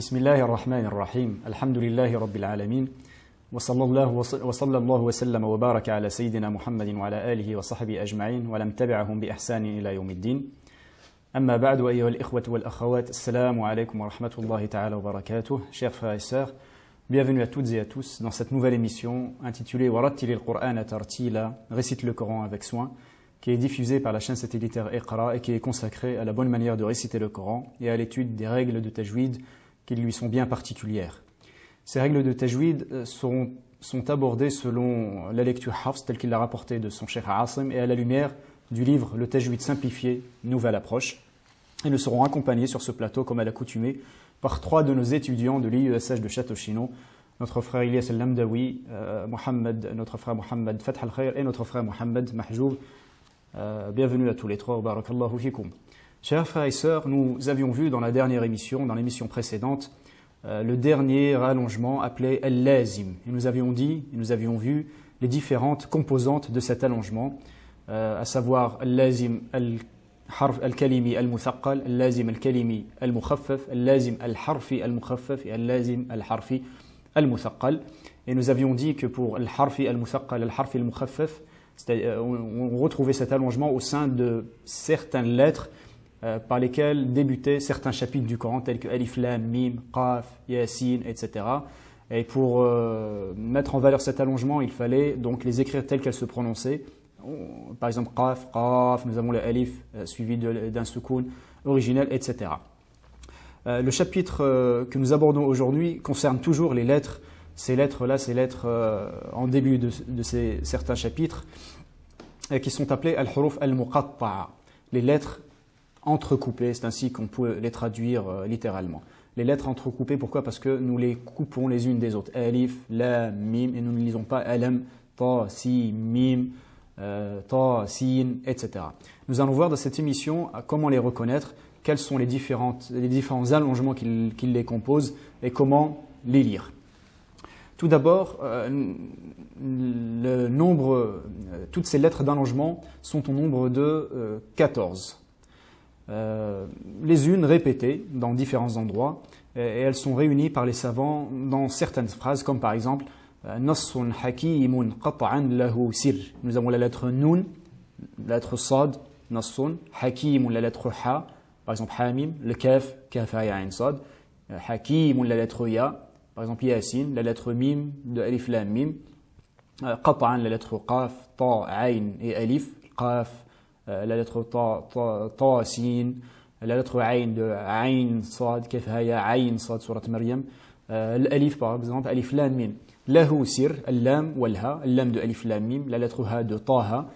بسم الله الرحمن الرحيم الحمد لله رب العالمين وصلى الله وسلم وبارك على سيدنا محمد وعلى آله وصحبه أجمعين ولم تبعهم بإحسان إلى يوم الدين أما بعد أيها الإخوة والأخوات السلام عليكم ورحمة الله تعالى وبركاته. Chers frères et sœurs, bienvenue à toutes et à tous dans cette nouvelle émission intitulée Warattil al-Qur'ana tartila, récite le Coran avec soin, qui est diffusée par la chaîne satellitaire Iqra et qui est consacrée à la bonne manière de réciter le Coran et à l'étude des règles de tajwid qui lui sont bien particulières. Ces règles de tajwid sont abordées selon la lecture Hafs telle qu'il l'a rapporté de son cheikh Asim et à la lumière du livre Le Tajwid simplifié, nouvelle approche. Et nous serons accompagnés sur ce plateau, comme à l'accoutumée, par trois de nos étudiants de l'IESH de Château-Chinon, notre frère Ilyas Al-Lamdawi, notre frère Mohamed Fath Al-Khair et notre frère Mohamed Mahjoub. Bienvenue à tous les trois, barakallahu fikum. Chers frères et sœurs, nous avions vu dans la dernière émission, dans l'émission précédente, le dernier allongement appelé Al-Lazim. Et nous avions vu les différentes composantes de cet allongement, à savoir Al-Lazim al-Harf al-Kalimi al-Muthaqqal, Al-Lazim al-Kalimi al-Mukhaffaf, Al-Lazim al-Harfi al-Mukhaffaf et Al-Lazim al-Harfi al-Muthaqqal. Et nous avions dit que pour Al-Harfi al-Muthaqqal, Al-Harfi al-Mukhaffaf, on retrouvait cet allongement au sein de certaines lettres par lesquelles débutaient certains chapitres du Coran, tels que Alif, Lam, Mim, Qaf, Yasin, etc. Et pour mettre en valeur cet allongement, il fallait donc les écrire telles qu'elles se prononçaient. Par exemple, Qaf, Qaf, nous avons le Alif suivi d'un soukoun originel, etc. Le chapitre que nous abordons aujourd'hui concerne toujours les lettres. Ces lettres-là, en début de certains chapitres, qui sont appelées al-huruf al-muqatta'a, les lettres entrecoupées, c'est ainsi qu'on peut les traduire littéralement. Les lettres entrecoupées, pourquoi? Parce que nous les coupons les unes des autres. Alif, Lam, Mim, et nous ne lisons pas Alam, Ta, Si, Mim, Ta, Sin, etc. Nous allons voir dans cette émission comment les reconnaître, quels sont les différents allongements qui les composent et comment les lire. Tout d'abord, toutes ces lettres d'allongement sont au nombre de 14. Les unes répétées dans différents endroits, et elles sont réunies par les savants dans certaines phrases, comme par exemple Nassun hakimun qat'an lahu sir. Nous avons la lettre Nun, la lettre Sad, Nassun, Hakimun, la lettre Ha, par exemple Hamim, le Kaf, Kafa Ya'in Sad, Hakimun, la lettre Ya, par exemple Yasin, la lettre Mim de Alif Lam Mim, Qat'an, la lettre Qaf, Ta, Ain et Alif, Qaf, la lettre Ta, Sin, la lettre Ain de Ain Sad, Kaf Ya Ain Sad, surat Maryam, l'Alif par exemple, Alif Lam Mim. Lahu Sir, Al-Lam wal-Ha, Al-Lam de Alif Lam Mim, la lettre Ha de Taha,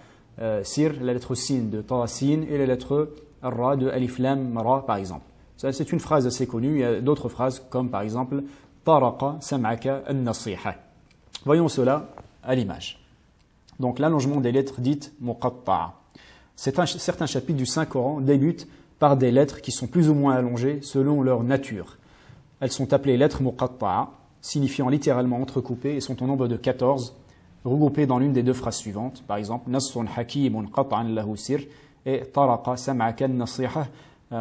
Sir, la lettre Sin de Ta, Sin et la lettre Ra de Alif Lam Ra par exemple. Ça, c'est une phrase assez connue. Il y a d'autres phrases comme par exemple Taraqa sam'aka an-nasiha. Voyons cela à l'image. Donc l'allongement des lettres dites muqatta'a. Certains chapitres du Saint-Coran débutent par des lettres qui sont plus ou moins allongées selon leur nature. Elles sont appelées lettres muqatta'a, signifiant littéralement entrecoupées et sont au nombre de 14, regroupées dans l'une des deux phrases suivantes. Par exemple, Nassun hakimun qat'an lahu sir et Taraqa sam'aka an-nasiha.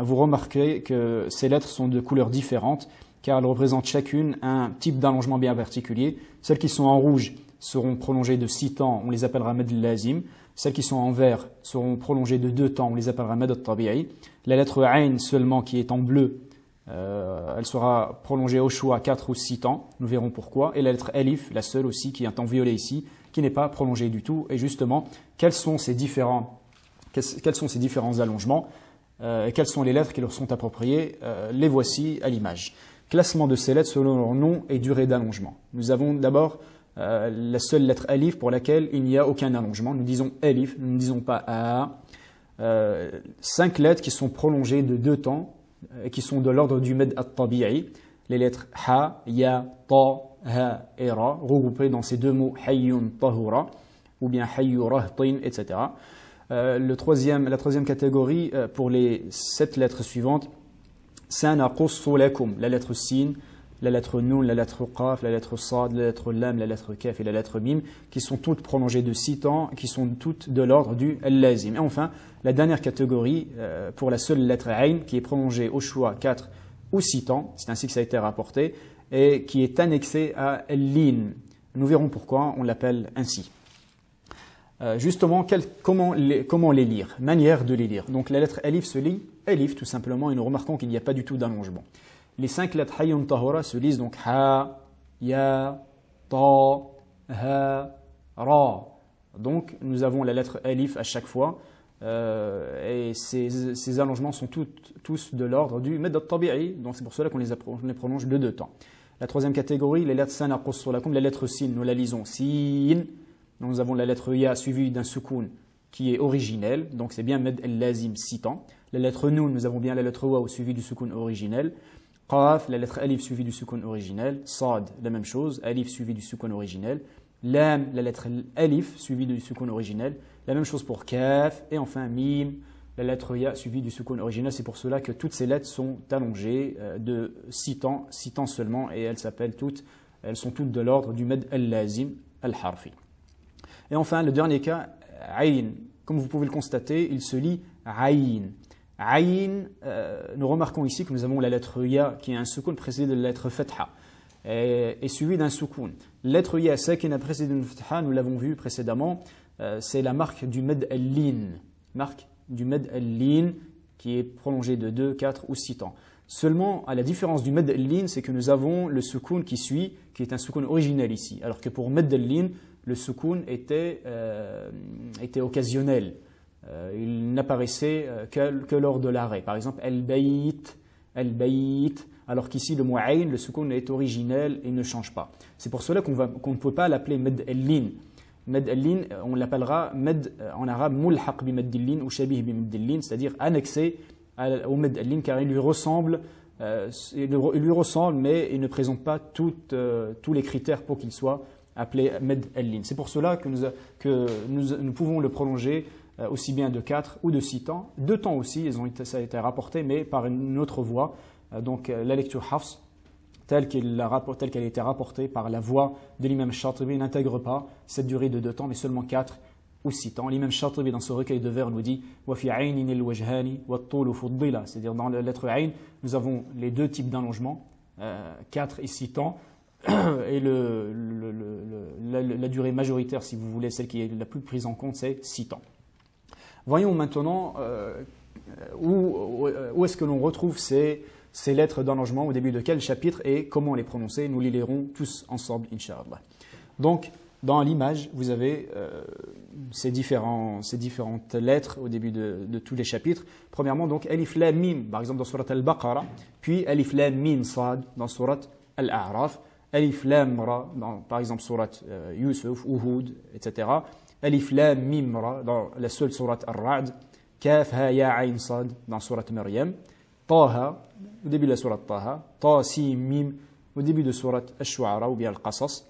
Vous remarquerez que ces lettres sont de couleurs différentes car elles représentent chacune un type d'allongement bien particulier. Celles qui sont en rouge seront prolongées de 6 temps, on les appellera Mad al-Lazim. Celles qui sont en vert seront prolongées de 2 temps, on les appellera Mad al-Tabi'i. La lettre Ain seulement qui est en bleu, elle sera prolongée au choix 4 ou 6 temps, nous verrons pourquoi. Et la lettre Alif, la seule aussi qui est en violet ici, qui n'est pas prolongée du tout. Et justement, quels sont ces différents allongements et quelles sont les lettres qui leur sont appropriées, les voici à l'image. Classement de ces lettres selon leur nom et durée d'allongement. Nous avons d'abord la seule lettre Alif pour laquelle il n'y a aucun allongement. Nous disons Alif, nous ne disons pas A. 5 lettres qui sont prolongées de 2 temps et qui sont de l'ordre du Mad al-Tabi'i. Les lettres Ha, Ya, Ta, Ha et Ra, regroupées dans ces deux mots Hayyun Tahura ou bien Hayyu Rahtin, etc. La troisième catégorie pour les 7 lettres suivantes, Sanaqussu lakum, la lettre Sin, la lettre Nun, la lettre Qaf, la lettre Sad, la lettre Lam, la lettre Kaf et la lettre Mim, qui sont toutes prolongées de 6 temps, qui sont toutes de l'ordre du Al-Lazim. Et enfin, la dernière catégorie, pour la seule lettre Ain, qui est prolongée au choix 4 ou 6 temps, c'est ainsi que ça a été rapporté, et qui est annexé à al-lin. Nous verrons pourquoi on l'appelle ainsi. Justement, comment les lire? Manière de les lire. Donc la lettre alif se lit alif tout simplement, et nous remarquons qu'il n'y a pas du tout d'allongement. Les 5 lettres hayyun tahura se lisent donc ha, ya, ta, ha, ra. Donc nous avons la lettre alif à chaque fois, et ces allongements sont tous de l'ordre du med al-tabi'i, donc c'est pour cela qu'on les prononce de 2 temps. La troisième catégorie, les lettres sanaqussu lakum, la lettre sin, nous la lisons sin. Nous avons la lettre ya suivie d'un soukoun qui est originel, donc c'est bien med al-lazim 6 temps. La lettre nun, nous avons bien la lettre waw suivie du soukoun originel. Qaf, la lettre alif suivie du soukoun originel. Sad, la même chose, alif suivie du soukoun originel. Lam, la lettre alif suivie du soukoun originel. La même chose pour kaf. Et enfin mim, la lettre ya suivie du soukoun originel. C'est pour cela que toutes ces lettres sont allongées de 6 temps seulement, et elles sont toutes de l'ordre du med al-lazim al-harfi. Et enfin, le dernier cas, ayn. Comme vous pouvez le constater, il se lit ayn. Ayn, nous remarquons ici que nous avons la lettre ya qui est un soukoun précédé de la lettre fatha et suivi d'un soukoun. La lettre ya sakina précédée d'une fatha, nous l'avons vu précédemment, c'est la marque du med al-lin. Marque du med al-lin qui est prolongée de 2, 4 ou 6 temps. Seulement, à la différence du med al-lin, c'est que nous avons le soukoun qui suit, qui est un soukoun originel ici. Alors que pour med al-lin, le soukoun était occasionnel. Il n'apparaissait que lors de l'arrêt. Par exemple, al-bayt, alors qu'ici le mot ayn, le soukoun est originel et ne change pas. C'est pour cela qu'on ne peut pas l'appeler med al-lin. Med al-lin, on l'appellera med en arabe mulhaq bi med al-lin ou shabih bi med al-lin, c'est-à-dire annexé au med al-lin, car il lui ressemble, mais il ne présente pas tous les critères pour qu'il soit appelé med al-lin. C'est pour cela que nous pouvons le prolonger aussi bien de 4 ou de 6 temps. 2 temps aussi, ça a été rapporté, mais par une autre voie. Donc la lecture Hafs, telle qu'elle a été rapportée par la voix de l'imam Shatibi, n'intègre pas cette durée de 2 temps, mais seulement 4 ou 6 temps. L'imam Shatibi, dans ce recueil de vers, nous dit « Wa fi aynin al-wajhani wa at-tulu fuddila », c'est-à-dire dans la lettre Ayn, nous avons les 2 types d'allongement, 4 et 6 temps, et la durée majoritaire, si vous voulez, celle qui est la plus prise en compte, c'est 6 temps. Voyons maintenant où est-ce que l'on retrouve ces lettres d'allongement, au début de quel chapitre et comment les prononcer. Nous les lirons tous ensemble, Inch'Allah. Donc, dans l'image, vous avez ces différentes lettres au début de tous les chapitres. Premièrement, donc, Alif Lam Mim, par exemple dans Surat Al-Baqarah, puis Alif Lam Mim Sad dans Surat Al-A'raf, Alif Lam Ra dans, par exemple, Surat Yusuf, Uhud, etc. Alif Lam Mim Ra dans la seule Surat Ar-Ra'd, Kaf Ha Ya Ayn Sad dans Surat Maryam, Taha au début de la Surat Taha, Ta Sin Mim au début de Surat Ash-Shu'ara ou bien Al-Qasas,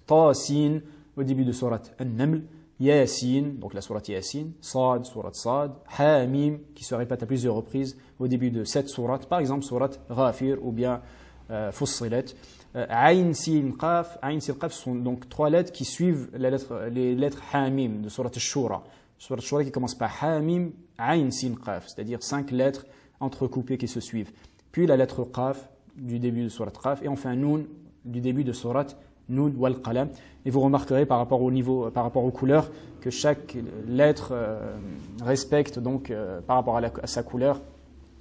Ta Sin au début de Surat An-Naml, Yasin, donc la Surat Yasin, Sad, Surat Sad, Ha Mim qui se répète à plusieurs reprises au début de cette Surat, par exemple Surat Ghafir ou bien Fussilat. Ayn Sin Qaf, Ayn Sin Qaf sont donc 3 lettres qui suivent les lettres Hamim de Surat Ash-Shura. Surat Ash-Shura qui commence par Hamim, Ayn Sin Qaf, c'est-à-dire 5 lettres entrecoupées qui se suivent. Puis la lettre Qaf du début de Surat Qaf et enfin Nun du début de Surat Nun wal Qalam. Et vous remarquerez par rapport aux couleurs que chaque lettre respecte donc par rapport à sa couleur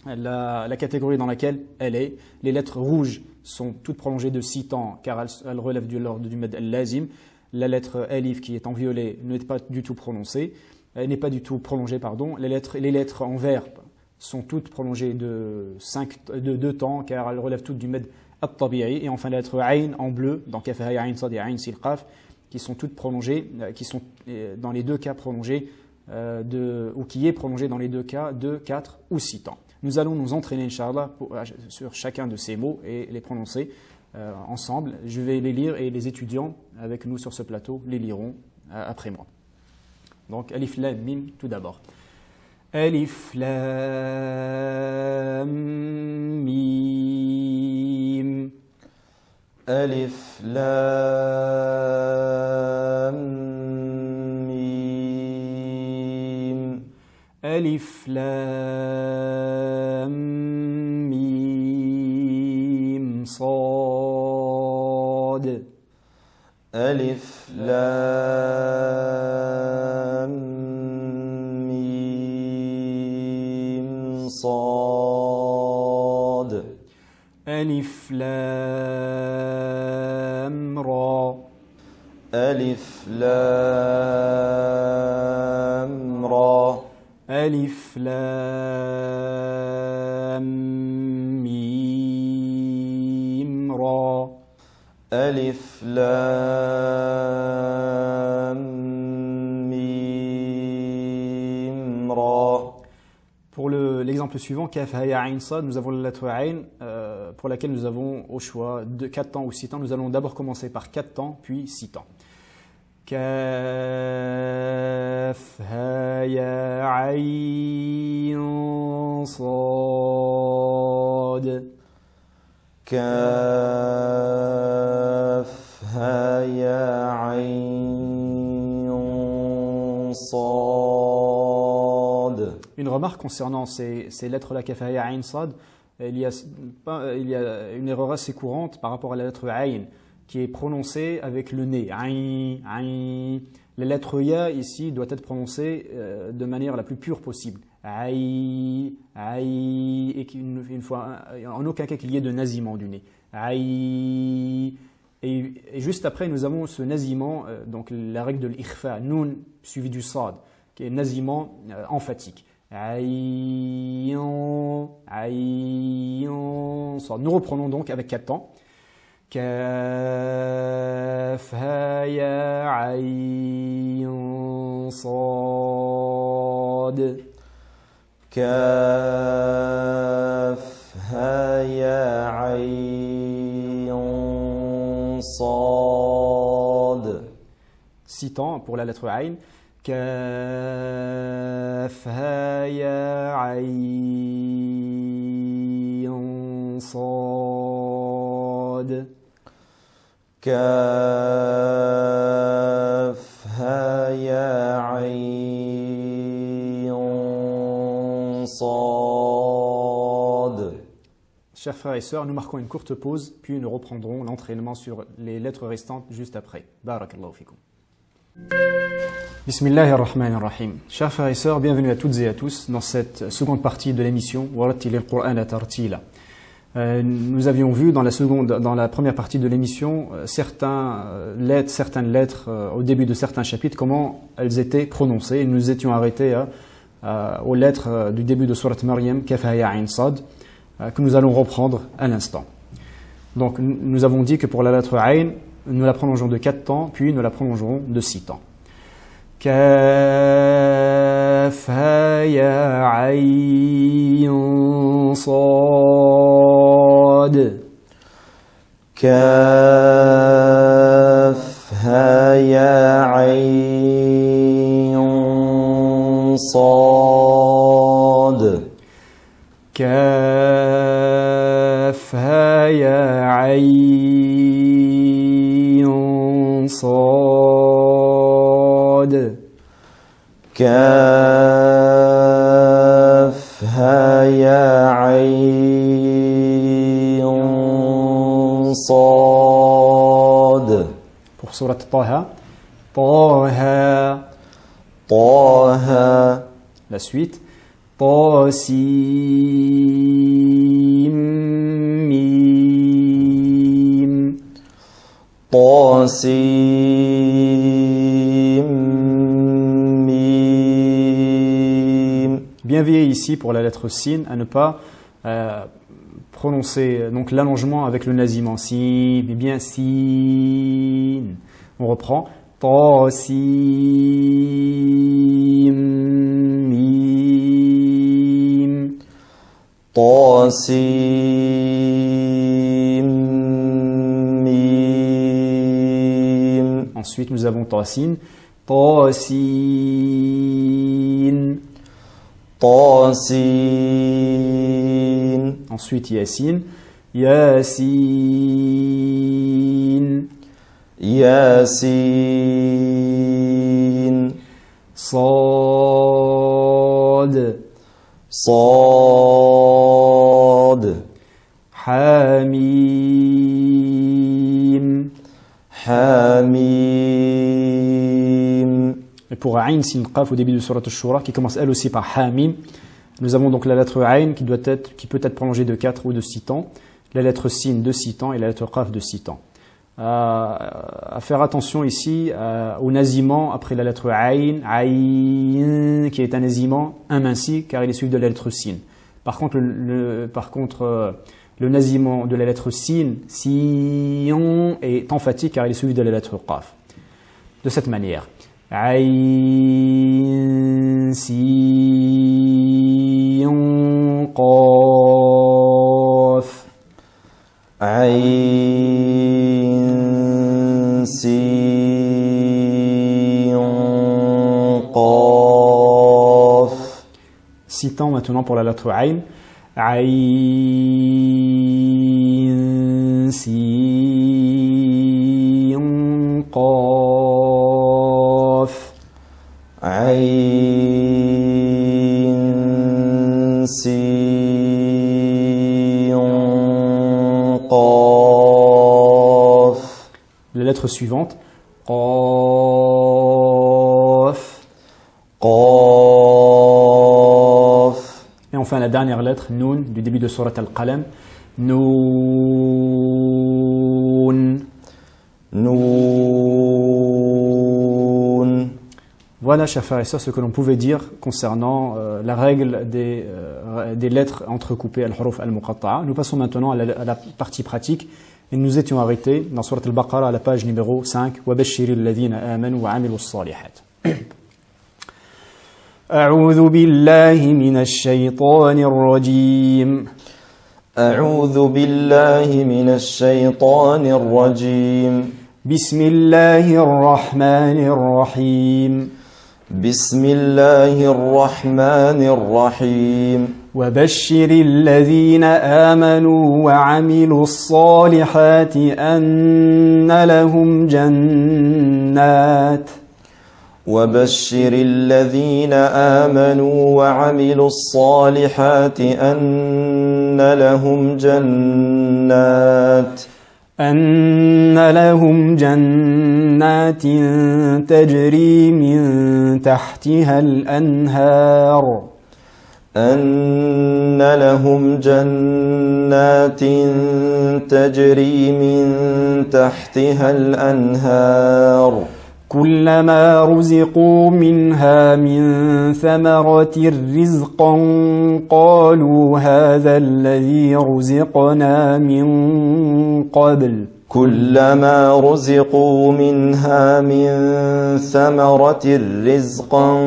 la catégorie dans laquelle elle est. Les lettres rouges sont toutes prolongées de 6 temps car elles relèvent de l'ordre du med al-lazim. La lettre alif qui est en violet n'est pas du tout prononcée, n'est pas du tout prolongée, pardon. Les lettres en vert sont toutes prolongées de 2 temps car elles relèvent toutes du med at-tabi'i. Et enfin la lettre ayn en bleu, dans kaf ha ya ayn sad et ayn sil qaf, qui sont toutes prolongées, qui sont dans les 2 cas prolongées ou qui est prolongée dans les 2 cas de 4 ou 6 temps. Nous allons nous entraîner, Inch'Allah, sur chacun de ces mots et les prononcer ensemble. Je vais les lire et les étudiants avec nous sur ce plateau les liront après moi. Donc, Alif Lam Mim tout d'abord. Alif Lam Mim. Alif Lam Mim. Alif Lam Mim. صاد ألف لام ميم صاد ألف لام را ألف لام را ألف لام ميم را ألف لام ميم را. Pour l'exemple suivant, Kaf, Ha, Ya, Ain, Sad, nous avons la lettre Ain pour laquelle nous avons au choix de 4 temps ou 6 temps. Nous allons d'abord commencer par 4 temps, puis 6 temps. Kaf, Ha, Ya, Ain, Sad. كاف ها يا عين صاد. Une remarque concernant ces lettres-là, Kaf, Ha, Ya, Ain, Sad, il y a une erreur assez courante par rapport à la lettre Ain, qui est prononcée avec le nez. Ain, Ain. La lettre Ya ici doit être prononcée de manière la plus pure possible. Aïe, aïe, et une fois, en aucun cas qu'il y ait de nasillement du nez. Aïe. Et juste après, nous avons ce nasillement, donc la règle de l'ikhfa, nun suivi du sad, qui est nasillement emphatique. Aïe, aïe, sad. Nous reprenons donc avec 4 temps. Kaf, ha, ya, aïn, sad. كاف ها يا عين صاد. 6 temps pour la lettre Ain. Kaf, ha, ya, aïn, sad. كاف ها يا عين صاد. Chers frères et sœurs, nous marquons une courte pause, puis nous reprendrons l'entraînement sur les lettres restantes juste après. Barakallahu fikum. Bismillahir Rahmanir Rahim. Chers frères et sœurs, bienvenue à toutes et à tous dans cette seconde partie de l'émission Warattilil Qur'ana Tartila. Nous avions vu dans la première partie de l'émission certaines lettres au début de certains chapitres, comment elles étaient prononcées. Et nous étions arrêtés aux lettres du début de Surat Maryam, Kaf, Ha, Ya, Ain, Sad, que nous allons reprendre à l'instant. Donc nous avons dit que pour la lettre Ain, nous la prolongeons de 4 temps, puis nous la prolongerons de 6 temps. Kaf, Ha, Ya, Ain, Sad. كاف ها يا عين صاد. كاف ها يا عين صاد. كاف ها يا عين صاد. Pour Surat Taha, Taha. طه. La suite, Tasim, Mim. طاسيم ميم. Bien veillez ici pour la lettre Sin à ne pas prononcer donc l'allongement avec le nasillement. Si, mais bien Sin. On reprend. Tasim, Mim. طاسيم ميم. Ensuite, nous avons Tasin. Tasin. طاسين. Ensuite, Yasin. Yasin. ياسين. صاد. صاد. حميم. pour Ayn, Sin, Qaf au début de Surat al-Shura, qui commence elle aussi par Hamim. Nous avons donc la lettre Ayn qui peut être prolongée de 4 ou de 6 temps, la lettre Sin de 6 temps et la lettre Qaf de 6 temps. À faire attention ici au nasiment après la lettre Ayn, Ayn, qui est un nasiment aminci car il est suivi de la lettre Sin. Par contre, le nasiment de la lettre Sin, Sion, est emphatique car il est suivi de la lettre Qaf. De cette manière. Ayn, Sion, Qaf. Ayn, Sion, Qaf. 6 temps maintenant pour la lettre Ayn. Ayn, Sion, Qaf. Ayn, Sion, Qaf. La lettre suivante. Qaf. Qaf. Et enfin la dernière lettre, Nun, du début de Surat Al-Qalam. Nun. Noun. Voilà, chers frères et sœurs, ce que l'on pouvait dire concernant la règle des lettres entrecoupées, al-huruf al-muqatta'a. Nous passons maintenant à la partie pratique. Et nous étions arrêtés dans Surat Al-Baqarah à la page numéro 5. وَبَشِّرِ الَّذِينَ آمَنُوا وَعَمِلُوا الصَّالِحَاتِ. أعوذ بالله من الشيطان الرجيم. أعوذ بالله من الشيطان الرجيم. بسم الله الرحمن الرحيم. بسم الله الرحمن الرحيم. وبشر الذين آمنوا وعملوا الصالحات أن لهم جنات. وبشر الذين آمنوا وعملوا الصالحات أن لهم جنات تجري من تحتها الأنهار. أن لهم جنات تجري من تحتها الأنهار. كلما رزقوا منها من ثمرة رزقا قالوا هذا الذي رزقنا من قبل. كلما رزقوا منها من ثمرة رزقا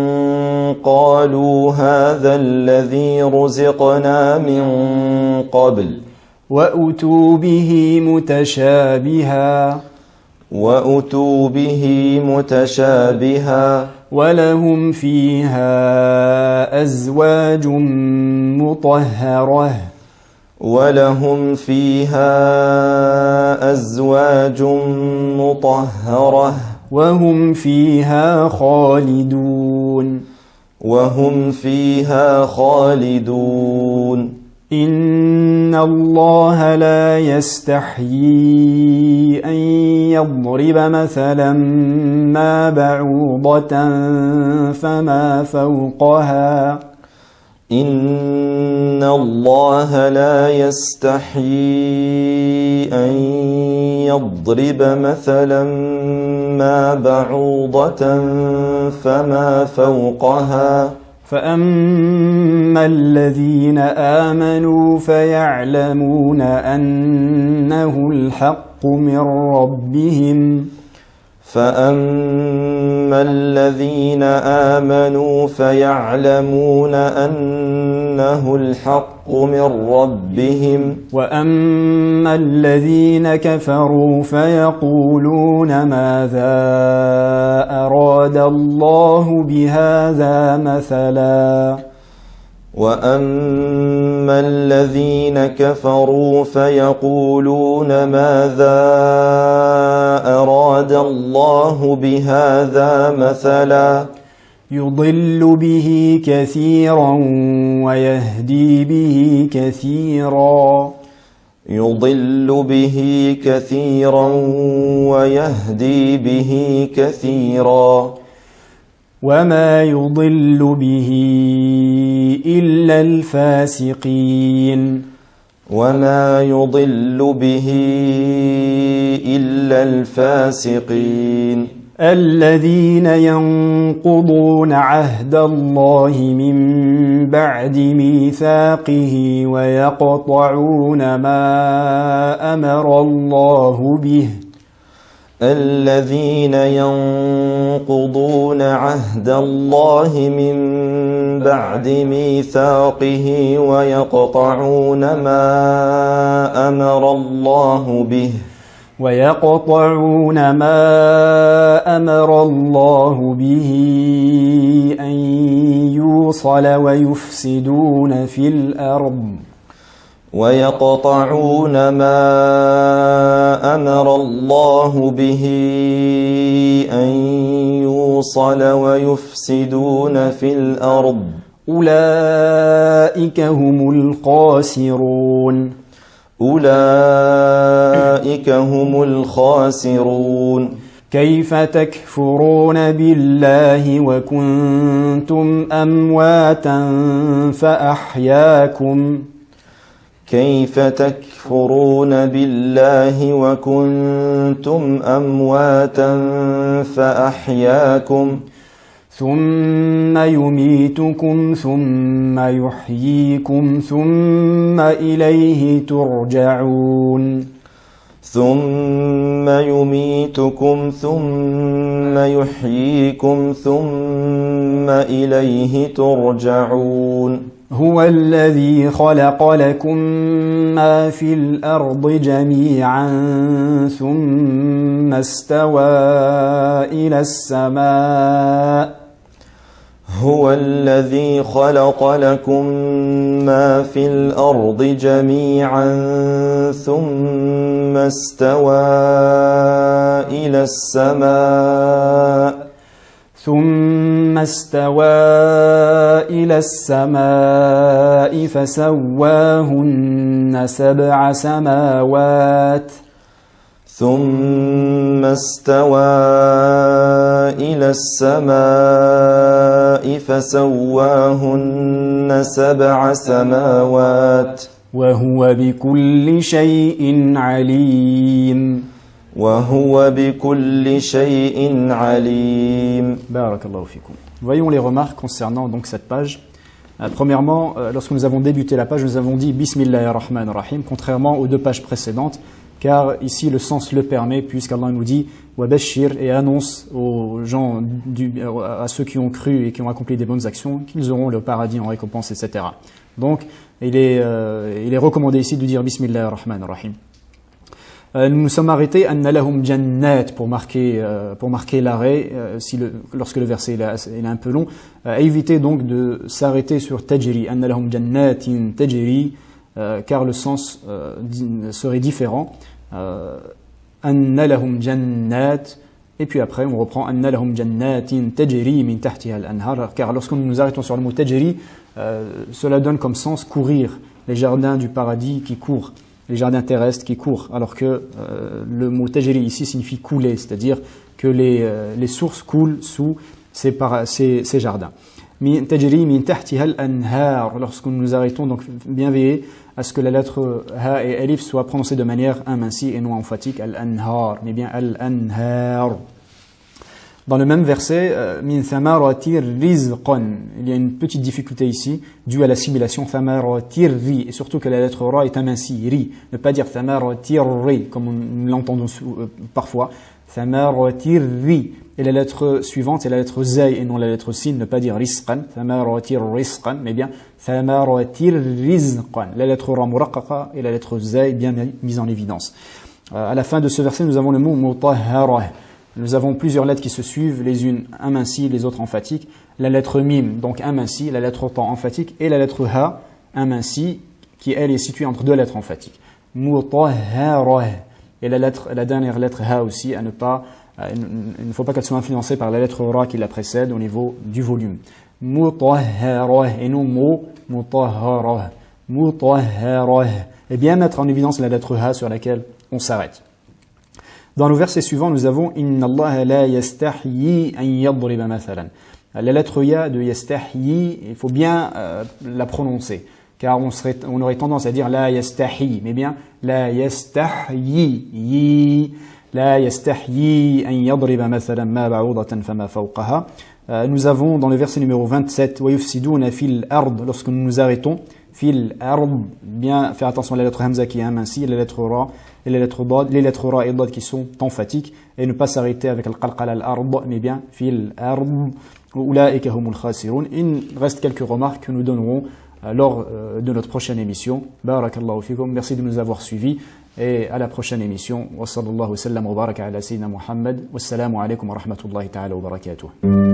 قالوا هذا الذي رزقنا من قبل. وأتوا به متشابها ولهم فيها أزواج مطهرة. وهم فيها خالدون. إن الله لا يستحيي أن يضرب مثلا ما بعوضة فما فوقها. إن الله لا يستحيي أن يضرب مثلا ما بعوضة فما فوقها. فأما الذين آمنوا فيعلمون أنه الحق من ربهم. فأما الذين آمنوا فيعلمون أنه الحق من ربهم. وأما الذين كفروا فيقولون ماذا أراد الله بهذا مثلا. وأما الذين كفروا فيقولون ماذا أراد الله بهذا مثلا. يضل به كثيرا ويهدي به كثيرا. يضل به كثيرا ويهدي به كثيرا. وما يضل به إلا الفاسقين وما يضل به إلا الفاسقين الذين ينقضون عهد الله من بعد ميثاقه ويقطعون ما أمر الله به الذين ينقضون عهد الله من بعد ميثاقه ويقطعون ما أمر الله به أن يوصل ويفسدون في الأرض ويقطعون ما أمر الله به أن يوصل ويفسدون في الأرض أولئك هم الخاسرون كيف تكفرون بالله وكنتم أمواتا فأحياكم كيف تكفرون بالله وكنتم أمواتا فأحياكم ثم يميتكم ثم يحييكم ثم إليه ترجعون ثم يميتكم ثم يحييكم ثم إليه ترجعون هو الذي خلق لكم ما في الأرض جميعا ثم استوى إلى السماء هو الذي خلق لكم ما في الأرض جميعا ثم استوى إلى السماء فسواهن سبع سماوات وهو بكل شيء عليم Barakallahu fikum. Voyons les remarques concernant donc cette page. Premièrement, lorsque nous avons débuté la page, nous avons dit Bismillahirrahmanirrahim, contrairement aux deux pages précédentes, car ici le sens le permet, puisqu'Allah nous dit Wabashir et annonce aux gens, à ceux qui ont cru et qui ont accompli des bonnes actions, qu'ils auront le paradis en récompense, etc. Donc, il est recommandé ici de dire Bismillahirrahmanirrahim. Nous nous sommes arrêtés Anna lahum jannat pour marquer l'arrêt lorsque le verset il est un peu long, éviter donc de s'arrêter sur tajri Anna lahum jannatin tajri car le sens serait différent. Anna lahum jannat et puis après on reprend Anna lahum jannatin tajri min tahtiha al-anhar car lorsque nous nous arrêtons sur le mot tajri cela donne comme sens courir, les jardins du paradis qui courent, les jardins terrestres qui courent, alors que le mot tajri ici signifie couler, c'est-à-dire que les sources coulent sous ces jardins. Min tajri min tahtiha al-anhar, lorsque nous nous arrêtons, donc bien veiller à ce que la lettre ha et alif soient prononcées de manière amincie et non emphatique, al-anhar, mais bien al-anhar. Dans le même verset, min thamaratir rizqan, il y a une petite difficulté ici, due à l'assimilation thamaratir ri, et surtout que la lettre ra est amincie, ri, ne pas dire thamaratir ri, comme nous l'entendons parfois, thamaratir ri, et la lettre suivante c'est la lettre zay et non la lettre sin, ne pas dire rizqan, thamaratir rizqan, mais bien thamaratir rizqan, la lettre ra muraqqaqa et la lettre zay bien mise en évidence. À la fin de ce verset, nous avons le mot mutahharah. Nous avons plusieurs lettres qui se suivent, les unes amincies, les autres emphatiques. La lettre mim, donc amincie, la lettre ta emphatique, et la lettre ha, amincie, qui elle est située entre deux lettres emphatiques. Mutahharah. Et la dernière lettre ha aussi, il ne faut pas qu'elle soit influencée par la lettre ra qui la précède au niveau du volume. Mutahharah, et non mutahharah. Mutahharah. Et bien mettre en évidence la lettre ha sur laquelle on s'arrête. Dans le verset suivant, nous avons Inna Allah la yastahyi an yadriba mathalan. La lettre Ya de yastahyi, il faut bien la prononcer, car on aurait tendance à dire la yastahi, mais bien la yastahyi, yi, la yastahyi an yadriba mathalan ma ba'udatan fama fawqaha. Nous avons dans le verset numéro 27 wa yufsiduna fil ard, lorsque nous nous arrêtons fil ard, bien faire attention à la lettre hamza qui est amincie, la lettre ra et la lettre dad, les lettres ra et dad qui sont emphatiques, et ne pas s'arrêter avec al-qalqala al-ard, mais bien fil ard. Ulaika humul khasirun. Il reste quelques remarques que nous donnerons lors de notre prochaine émission. Barakallahu fikum. Merci de nous avoir suivis et à la prochaine émission. Wa sallallahu sallam wa baraka ala sayyidina Muhammad. Wassalamu alaikum wa rahmatullahi ta'ala wa barakatuh.